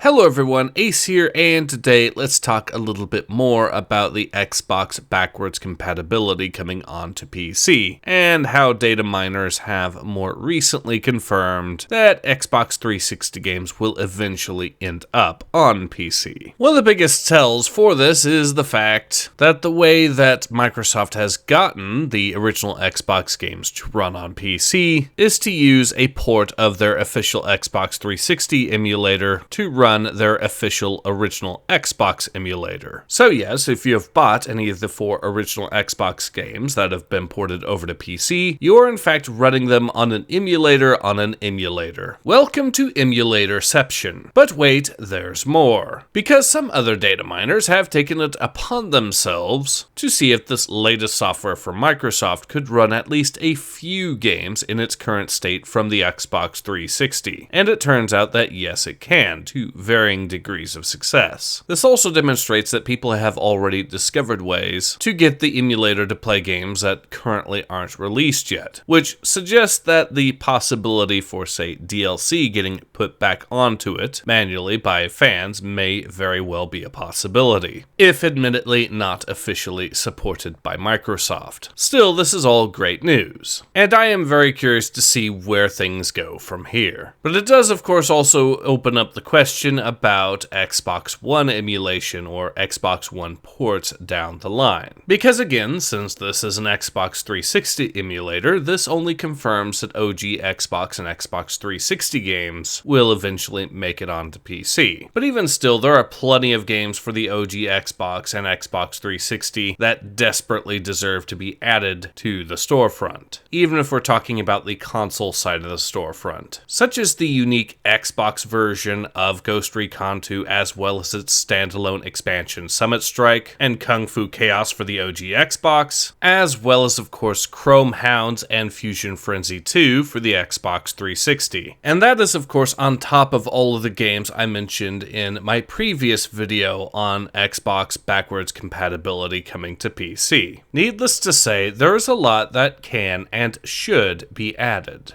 Hello everyone, Ace here, and today let's talk a little bit more about the Xbox backwards compatibility coming onto PC, and how Dataminers have more recently confirmed that Xbox 360 games will eventually end up on PC. One of the biggest tells for this is the fact that the way that Microsoft has gotten the original Xbox games to run on PC is to use a port of their official Xbox 360 emulator to run their official original Xbox emulator. So yes, if you have bought any of the 4 original Xbox games that have been ported over to PC, you are in fact running them on an emulator on an emulator. Welcome to emulatorception. But wait, there's more. Because some other data miners have taken it upon themselves to see if this latest software from Microsoft could run at least a few games in its current state from the Xbox 360. And it turns out that yes, it can, to varying degrees of success. This also demonstrates that people have already discovered ways to get the emulator to play games that currently aren't released yet, which suggests that the possibility for, say, DLC getting put back onto it manually by fans may very well be a possibility, if admittedly not officially supported by Microsoft. Still, this is all great news, and I am very curious to see where things go from here. But it does, of course, also open up the question about Xbox One emulation or Xbox One ports down the line. Because again, since this is an Xbox 360 emulator, this only confirms that OG Xbox and Xbox 360 games will eventually make it onto PC. But even still, there are plenty of games for the OG Xbox and Xbox 360 that desperately deserve to be added to the storefront, even if we're talking about the console side of the storefront, such as the unique Xbox version of Ghost Recon 2, as well as its standalone expansion Summit Strike and Kung Fu Chaos for the OG Xbox, as well as of course Chrome Hounds and Fusion Frenzy 2 for the Xbox 360. And that is of course on top of all of the games I mentioned in my previous video on Xbox backwards compatibility coming to PC. Needless to say, there is a lot that can and should be added.